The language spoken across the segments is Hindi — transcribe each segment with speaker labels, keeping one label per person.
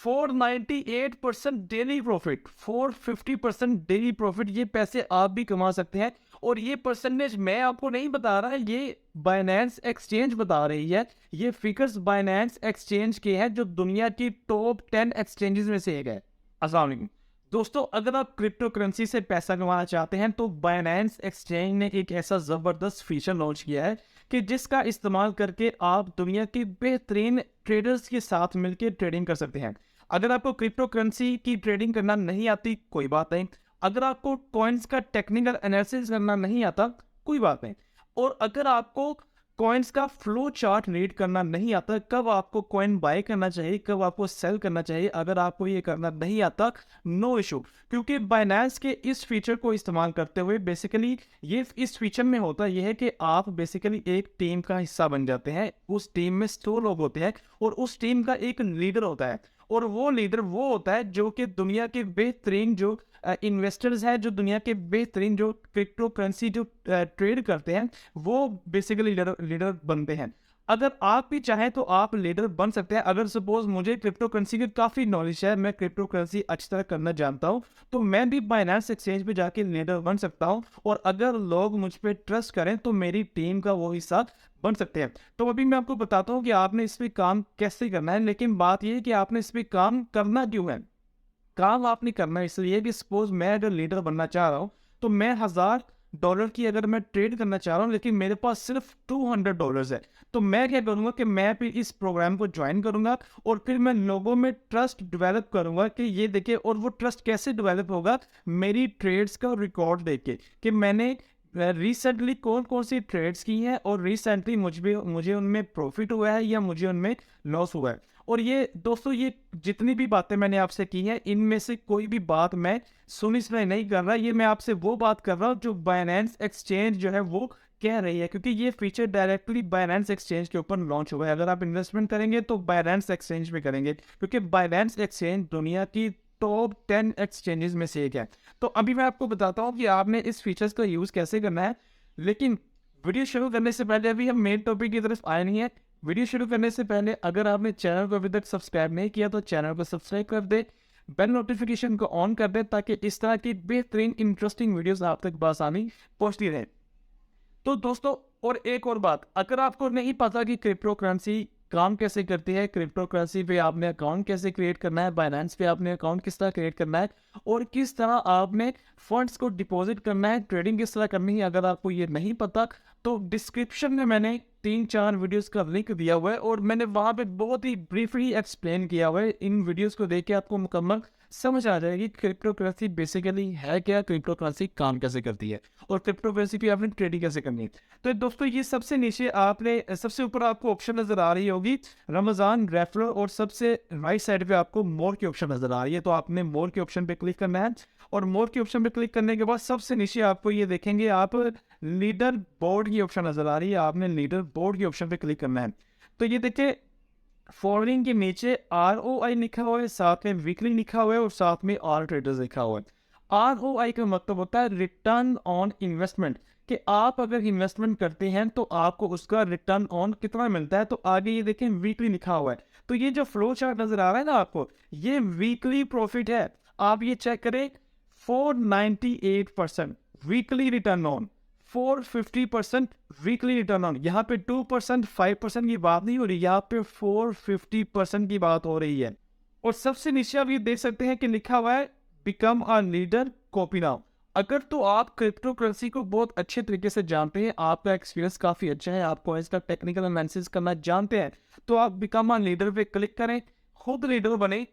Speaker 1: 498% डेली प्रॉफिट, 450% डेली प्रॉफिट, ये पैसे आप भी कमा सकते हैं। और ये परसेंटेज मैं आपको नहीं बता रहा, ये बाइनेंस एक्सचेंज बता रही है। ये फिगर्स बाइनेंस एक्सचेंज के हैं, जो दुनिया की टॉप 10 एक्सचेंजेस में से एक है। अस्सलाम वालेकुम दोस्तों, अगर आप क्रिप्टो करेंसी से पैसा कमाना चाहते हैं तो बाइनेंस एक्सचेंज ने एक ऐसा ज़बरदस्त फीचर लॉन्च किया है कि जिसका इस्तेमाल करके आप दुनिया के बेहतरीन ट्रेडर्स के साथ मिलकर ट्रेडिंग कर सकते हैं। अगर आपको क्रिप्टो करेंसी की ट्रेडिंग करना नहीं आती, कोई बात नहीं। अगर आपको कॉइन्स का टेक्निकल एनालिसिस करना नहीं आता, कोई बात नहीं। और अगर आपको कॉइन्स का फ्लो चार्ट रीड करना नहीं आता, कब आपको कॉइन बाय करना चाहिए, कब आपको सेल करना चाहिए, अगर आपको ये करना नहीं आता, नो इशू। क्योंकि बाइनेंस के इस फीचर को इस्तेमाल करते हुए बेसिकली ये इस फीचर में होता यह है कि आप बेसिकली एक टीम का हिस्सा बन जाते हैं। उस टीम में 100 लोग होते हैं और उस टीम का एक लीडर होता है। और वो लीडर वो होता है जो कि दुनिया के बेहतरीन जो इन्वेस्टर्स हैं, जो दुनिया के बेहतरीन जो क्रिप्टो करेंसी जो ट्रेड करते हैं, वो बेसिकली लीडर बनते हैं। अगर आप भी चाहें तो आप लीडर बन सकते हैं। अगर सपोज मुझे क्रिप्टो करेंसी की काफ़ी नॉलेज है, मैं क्रिप्टो करेंसी अच्छी तरह करना जानता हूं, तो मैं भी बाइनेंस एक्सचेंज पे जाके लीडर बन सकता हूं। और अगर लोग मुझ पर ट्रस्ट करें तो मेरी टीम का वो हिस्सा बन सकते हैं। तो अभी मैं आपको बताता हूं कि आपने इस पर काम कैसे करना है। लेकिन बात यह है कि आपने इस पर काम करना क्यों है। काम आपने करना है इसलिए कि सपोज मैं अगर लीडर बनना चाह रहा हूँ, तो मैं $1000 की अगर मैं ट्रेड करना चाह रहा हूँ, लेकिन मेरे पास सिर्फ $200 है, तो मैं क्या करूँगा कि मैं फिर इस प्रोग्राम को ज्वाइन करूँगा और फिर मैं लोगों में ट्रस्ट डेवलप करूँगा कि ये देखिए। और वो ट्रस्ट कैसे डेवलप होगा, मेरी ट्रेड्स का रिकॉर्ड देख के कि मैंने रिसेंटली कौन कौन सी ट्रेड्स की हैं और रिसेंटली मुझे उनमें प्रॉफिट हुआ है या मुझे उनमें लॉस हुआ है। और ये दोस्तों, ये जितनी भी बातें मैंने आपसे की हैं, इनमें से कोई भी बात मैं सुनिश्चित नहीं कर रहा। ये मैं आपसे वो बात कर रहा हूँ जो बाइनेंस एक्सचेंज जो है वो कह रही है, क्योंकि ये फीचर डायरेक्टली बाइनेंस एक्सचेंज के ऊपर लॉन्च हुआ है। अगर आप इन्वेस्टमेंट करेंगे तो बाइनेंस एक्सचेंज में करेंगे, क्योंकि बाइनेंस एक्सचेंज दुनिया की टॉप 10 एक्सचेंजेस में से एक है। तो अभी मैं आपको बताता हूँ कि आपने इस फीचर्स का यूज़ कैसे करना है। लेकिन वीडियो शुरू करने से पहले, अभी हम मेन टॉपिक की तरफ आए नहीं है। वीडियो शुरू करने से पहले अगर आपने चैनल को अभी तक सब्सक्राइब नहीं किया तो चैनल को सब्सक्राइब कर दे, बेल नोटिफिकेशन को ऑन कर दे, ताकि इस तरह की बेहतरीन इंटरेस्टिंग वीडियोस आप तक बआसानी पहुंचती रहे। तो दोस्तों, और एक और बात, अगर आपको नहीं पता कि क्रिप्टो करेंसी काम कैसे करती है, क्रिप्टो करेंसी पे आपने अकाउंट कैसे क्रिएट करना है, बाइनेंस पे आपने अकाउंट किस तरह क्रिएट करना है, और किस तरह आपने फंड्स को डिपॉजिट करना है, ट्रेडिंग किस तरह करनी है, अगर आपको ये नहीं पता तो डिस्क्रिप्शन में मैंने 3-4 वीडियोस का लिंक दिया हुआ है और मैंने वहाँ पे बहुत ही ब्रीफली एक्सप्लेन किया हुआ है। इन वीडियोस को देख के आपको मुकम्मल समझ आ जाएगी क्रिप्टो करेंसी बेसिकली है क्या, क्रिप्टो करेंसी काम कैसे करती है और क्रिप्टो करेंसी पे आपने ट्रेडिंग कैसे करनी है। तो दोस्तों, ये सबसे नीचे आपने सबसे ऊपर आपको ऑप्शन नजर आ रही होगी रमजान रेफरल, और सबसे राइट साइड पे आपको मोर की ऑप्शन नजर आ रही है। तो आपने मोर के ऑप्शन पे क्लिक करना है और मोर के ऑप्शन पे क्लिक करने के बाद सबसे नीचे आपको ये देखेंगे आप लीडर बोर्ड की ऑप्शन नजर आ रही है। आपने लीडर बोर्ड की ऑप्शन पे क्लिक करना है। तो ये देखिए, फॉलोइंग के नीचे ROI लिखा हुआ है, साथ में वीकली लिखा हुआ है और साथ में ऑल ट्रेडर्स लिखा हुआ है। ROI का मतलब होता है रिटर्न ऑन इन्वेस्टमेंट, कि आप अगर इन्वेस्टमेंट करते हैं तो आपको उसका रिटर्न ऑन कितना मिलता है। तो आगे ये देखें वीकली लिखा हुआ है। तो ये जो फ्लो चार्ट नजर आ रहा है ना आपको, ये वीकली प्रॉफिट है। आप ये चेक करें, 498% weekly return on, 450% weekly return on. यहाँ पे 2% 5% की बात नहीं हो रही, यहाँ पे 450% की बात हो रही है। और सबसे नीचे आप ये देख सकते हैं कि लिखा हुआ है become a leader copy now. अगर तो आप क्रिप्टो करेंसी को बहुत अच्छे तरीके से जानते हैं, आपका एक्सपीरियंस काफ़ी अच्छा है, आपको इसका टेक्निकल एनालिसिस करना जानते हैं, तो आप बिकम अ लीडर पे क्लिक करें, खुद लीडर बने,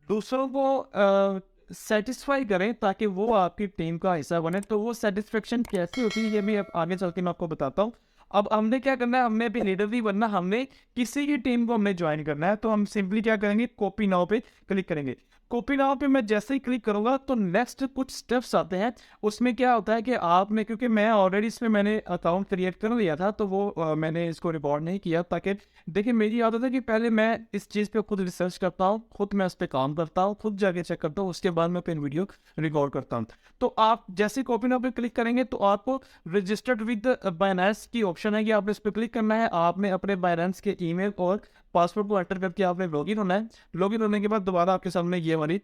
Speaker 1: दूसरों को सेटिस्फाई करें ताकि वो आपकी टीम का हिस्सा बने। तो वो सेटिस्फेक्शन कैसे होती है ये भी अब आगे चल के मैं आपको बताता हूँ। अब हमने क्या करना है, हमने अभी लीडर नहीं बनना, हमने किसी की टीम को हमने ज्वाइन करना है। तो हम सिंपली क्या करेंगे, कॉपी नाउ पे क्लिक करेंगे। कॉपी नाउ पे मैं जैसे ही क्लिक करूंगा तो नेक्स्ट कुछ स्टेप्स आते हैं। उसमें क्या होता है कि आपने, क्योंकि मैं ऑलरेडी इसमें मैंने अकाउंट क्रिएट कर लिया था, तो वो मैंने इसको रिकॉर्ड नहीं किया, ताकि देखिए मेरी आदत है कि पहले मैं इस चीज़ पे खुद रिसर्च करता हूँ, खुद मैं उस पर काम करता हूँ, खुद जाके चेक करता हूँ, उसके बाद मैं फिर वीडियो रिकॉर्ड करता हूँ। तो आप जैसे कॉपी नाउ पे क्लिक करेंगे तो आपको रजिस्टर्ड विद बाइनेंस की ऑप्शन है कि आपने इस पर क्लिक करना है, आपने अपने बाइनेंस के ईमेल और पासवर्ड को एंटर करके आपने लॉगिन होना है। लॉगिन होने के बाद दोबारा आपके सामने ये वाली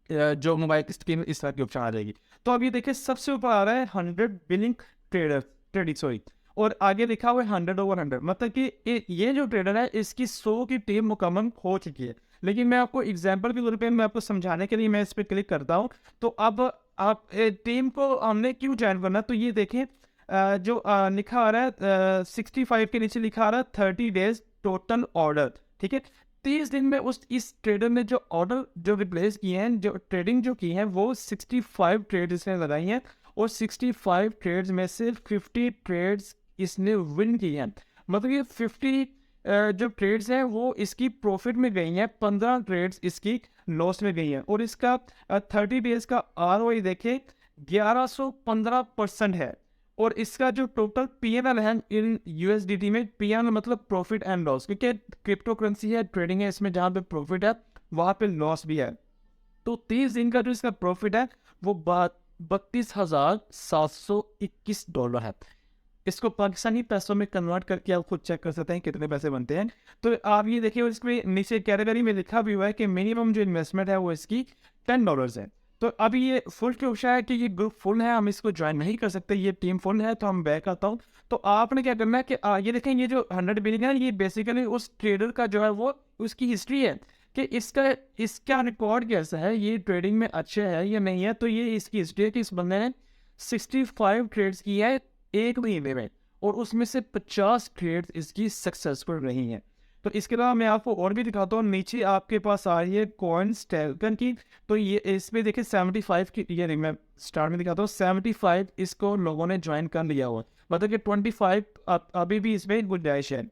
Speaker 1: जो मोबाइल की स्क्रीन इस तरह की ऑप्शन आ जाएगी। तो अब ये देखिए सबसे ऊपर आ रहा है 100 बिलिंग ट्रेडिंग सॉरी, और आगे लिखा हुआ है 100/100, मतलब कि ये जो ट्रेडर है इसकी 100 की टीम मुकम्मल हो चुकी है। लेकिन मैं आपको एग्जांपल के तौर पे मैं आपको समझाने के लिए मैं इस पर क्लिक करता हूँ। तो अब आप टीम को हमने क्यों ज्वाइन करना, तो ये देखें जो लिखा आ रहा है 65 के नीचे लिखा आ रहा है 30 डेज टोटल ऑर्डर, ठीक है। 30 दिन में इस ट्रेडर ने जो ऑर्डर जो रिप्लेस किए हैं, जो ट्रेडिंग जो की है वो 65 ट्रेड इसने लगाई हैं, और 65 ट्रेड्स में से 50 ट्रेड्स इसने विन की हैं। मतलब ये 50 जो ट्रेड्स हैं वो इसकी प्रॉफिट में गई हैं, 15 ट्रेड्स इसकी लॉस में गई हैं, और इसका 30 डेज का ROI देखें 1115% है। और इसका जो टोटल PNL है इन USDT में, PNL मतलब प्रॉफिट एंड लॉस, क्योंकि क्रिप्टो करेंसी है, ट्रेडिंग है, इसमें जहाँ पे प्रॉफिट है वहाँ पे लॉस भी है। तो 30 दिन का जो इसका प्रॉफिट है वो $32,721 है। इसको पाकिस्तानी पैसों में कन्वर्ट करके आप खुद चेक कर सकते हैं कितने पैसे बनते हैं। तो आप ये देखिए, इसमें नीचे कैटेगरी में लिखा भी हुआ है कि मिनिमम जो इन्वेस्टमेंट है वो इसकी $10 है। तो अभी ये फुल क्यों है कि ये ग्रुप फुल है, हम इसको ज्वाइन नहीं कर सकते, ये टीम फुल है, तो हम बैक आता हूँ। तो आपने क्या करना है कि ये देखें, ये जो 100 बिलियन है ये बेसिकली उस ट्रेडर का जो है वो उसकी हिस्ट्री है कि इसका रिकॉर्ड कैसा है, ये ट्रेडिंग में अच्छे है या नहीं है। तो ये इसकी हिस्ट्री है कि इस बंदे ने 65 ट्रेड्स की है एक महीने में, और उसमें से 50 ट्रेड्स इसकी सक्सेसफुल रही हैं। तो इसके अलावा मैं आपको और भी दिखाता हूँ, नीचे आपके पास आ रही है कॉइन्स टोकन की। तो ये इसमें देखिए 75 की, ये मैं स्टार्ट में दिखाता हूँ, 75 इसको लोगों ने ज्वाइन कर लिया हुआ, मतलब कि 25 अभी भी इसमें गुंजाइश है।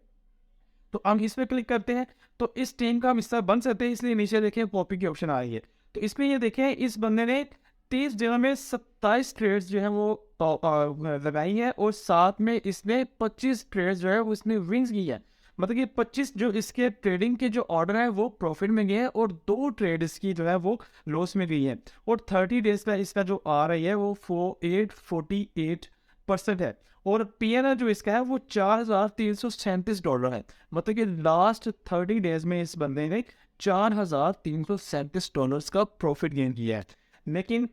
Speaker 1: तो हम इस पर क्लिक करते हैं तो इस टीम का हम हिस्सा बन सकते हैं, इसलिए नीचे देखिए कॉपी की ऑप्शन आ रही है। तो इसमें ये देखें, इस बंदे ने 30 दिनों में 27 ट्रेड्स जो है वो लगाई है, और साथ में इसने 25 ट्रेड्स जो है वो इसने विंस की है। मतलब कि 25 जो इसके ट्रेडिंग के जो ऑर्डर है वो प्रॉफिट में गए हैं, और 2 ट्रेड इसकी जो है वो लॉस में गई है। और 30 डेज का इसका जो आ रही है वो 48% है। और PNL जो इसका है वो $4,337 है। मतलब कि लास्ट 30 डेज में इस बंदे ने $4,337 का प्रॉफिट गेन किया है। लेकिन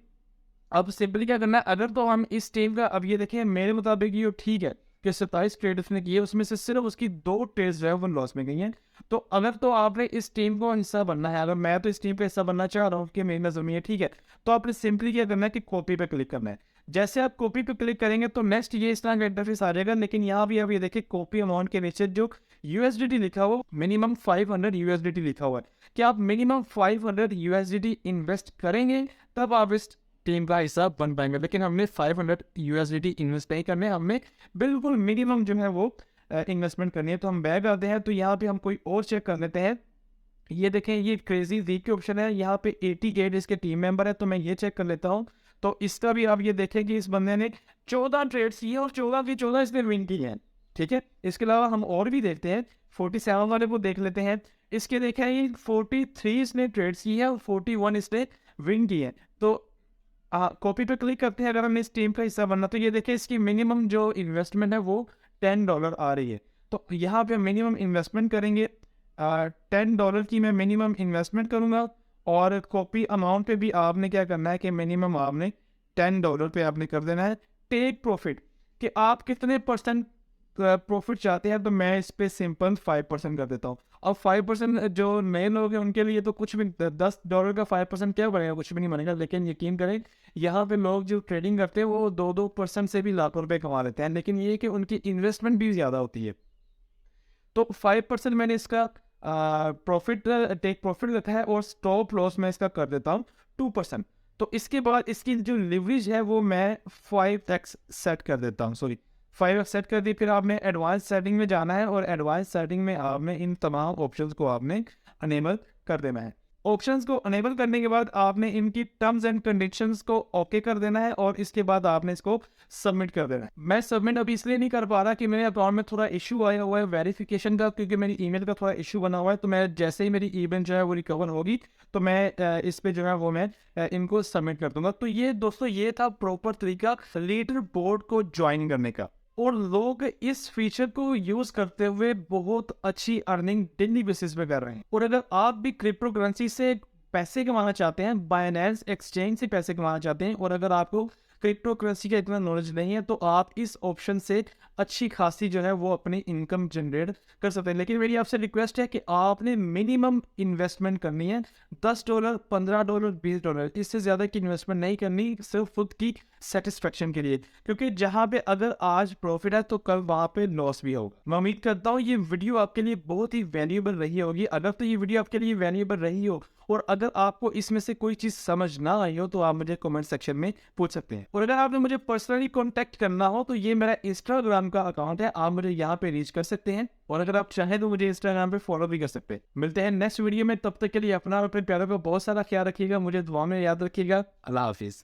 Speaker 1: अब सिंपली क्या करना है, अगर तो हम इस टीम का, अब ये देखें मेरे मुताबिक ये ठीक है कि 27 ट्रेड उसने किए, उसमें से सिर्फ उसकी 2 ट्रेड्स जो है वो लॉस में गई हैं। तो अगर तो आपने इस टीम को हिस्सा बनना है, अगर मैं तो इस टीम का हिस्सा बनना चाह रहा हूँ कि मेरी नज़र में ये ठीक है, तो आपने सिंपली क्या करना है कि कॉपी पे क्लिक करना है। जैसे आप कॉपी पे क्लिक करेंगे तो नेक्स्ट ये इस तरह का इंटरफेस आ जाएगा। लेकिन यहाँ भी अब ये देखिए कॉपी अमाउंट के नीचे जो USDT लिखा हुआ, मिनिमम 500 USDT लिखा हुआ है कि आप मिनिमम 500 USDT इन्वेस्ट करेंगे तब आप इस टीम का हिस्सा बन पाएंगे। लेकिन हमने 500 USDT इन्वेस्ट नहीं करने, हमने बिल्कुल मिनिमम जो है वो इन्वेस्टमेंट करनी है। तो हम बैक आते हैं, तो यहाँ पे हम कोई और चेक कर लेते हैं। ये देखें, ये क्रेजी वीक के ऑप्शन है, यहाँ पे 88 इसके टीम मेंबर है, तो मैं ये चेक कर लेता हूँ। तो इसका भी आप ये देखें कि इस बंदे ने 14 ट्रेड्स किए और 14 की 14 इसने विन की हैं, ठीक है। इसके अलावा हम और भी देखते हैं, 47 वाले को देख लेते हैं। इसके देखें ये 43 इसने ट्रेड्स की है और 41 इसने विन की है। तो कॉपी पे क्लिक करते हैं, अगर हमने इस टीम का हिस्सा बनना, तो ये देखिए इसकी मिनिमम जो इन्वेस्टमेंट है वो $10 आ रही है। तो यहाँ पे मिनिमम इन्वेस्टमेंट करेंगे, $10 की मैं मिनिमम इन्वेस्टमेंट करूँगा। और कॉपी अमाउंट पे भी आपने क्या करना है कि मिनिमम आपने $10 पे आपने कर देना है। टेक प्रॉफिट कि आप कितने % प्रॉफिट चाहते हैं, तो मैं इस पे सिंपल 5% कर देता हूँ। अब 5% जो नए लोग हैं उनके लिए तो कुछ भी, $10 का 5% क्या बनेगा, कुछ भी नहीं बनेगा। लेकिन यकीन करें यहाँ पे लोग जो ट्रेडिंग करते हैं वो 2% से भी लाखों रुपए कमा लेते हैं। लेकिन ये कि उनकी इन्वेस्टमेंट भी ज़्यादा होती है। तो 5% मैंने इसका प्रॉफिट टेक प्रॉफिट रखा है, और स्टॉप लॉस मैं इसका कर देता हूँ 2%। तो इसके बाद इसकी जो लिवरेज है वो मैं 5x सेट कर देता हूँ, सॉरी 5x सेट कर दी। फिर आपने एडवांस सेटिंग में जाना है, और एडवांस सेटिंग में आपने इन तमाम ऑप्शंस को आपने अनेबल कर देना है। ऑप्शंस को अनेबल करने के बाद आपने इनकी टर्म्स एंड कंडीशंस को ओके कर देना है, और इसके बाद आपने इसको सबमिट कर देना है। मैं सबमिट अभी इसलिए नहीं कर पा रहा कि मेरे अकाउंट में थोड़ा इशू आया हुआ है वेरिफिकेशन का, क्योंकि मेरी ईमेल का थोड़ा इशू बना हुआ है। तो मैं जैसे ही मेरी ईमेल जो है वो रिकवर होगी तो मैं इस पे जो है वो मैं इनको सबमिट कर दूंगा। तो ये दोस्तों ये था प्रॉपर तरीका लीडर बोर्ड को ज्वाइन करने का। और लोग इस फीचर को यूज करते हुए बहुत अच्छी अर्निंग डेली बेसिस पे कर रहे हैं। और अगर आप भी क्रिप्टो करेंसी से पैसे कमाना चाहते हैं, बाइनेंस एक्सचेंज से पैसे कमाना चाहते हैं, और अगर आपको क्रिप्टो करेंसी का इतना नॉलेज नहीं है, तो आप इस ऑप्शन से अच्छी खासी जो है वो अपनी इनकम जनरेट कर सकते हैं। लेकिन मेरी आपसे रिक्वेस्ट है कि आपने मिनिमम इन्वेस्टमेंट करनी है, $10, $15, $20। इससे ज़्यादा की इन्वेस्टमेंट नहीं करनी, सिर्फ खुद की सेटिस्फेक्शन के लिए, क्योंकि जहाँ पे अगर आज प्रॉफिट है तो कल वहाँ पे लॉस भी होगा। मैं उम्मीद करता हूँ ये वीडियो आपके लिए बहुत ही वैल्यूएबल रही होगी। अगर तो ये वीडियो आपके लिए वैल्यूएबल रही हो और अगर आपको इसमें से कोई चीज़ समझ ना आई हो, तो आप मुझे कमेंट सेक्शन में पूछ सकते हैं। और अगर आपने मुझे पर्सनली कॉन्टैक्ट करना हो तो ये मेरा इंस्टाग्राम का अकाउंट है, आप मुझे यहाँ पे रीच कर सकते हैं। और अगर आप चाहें तो मुझे इंस्टाग्राम पे फॉलो भी कर सकते हैं। मिलते हैं नेक्स्ट वीडियो में, तब तक के लिए अपना और अपने प्यारों का बहुत सारा ख्याल रखिएगा, मुझे दुआ में याद रखिएगा। अल्लाह हाफिज़।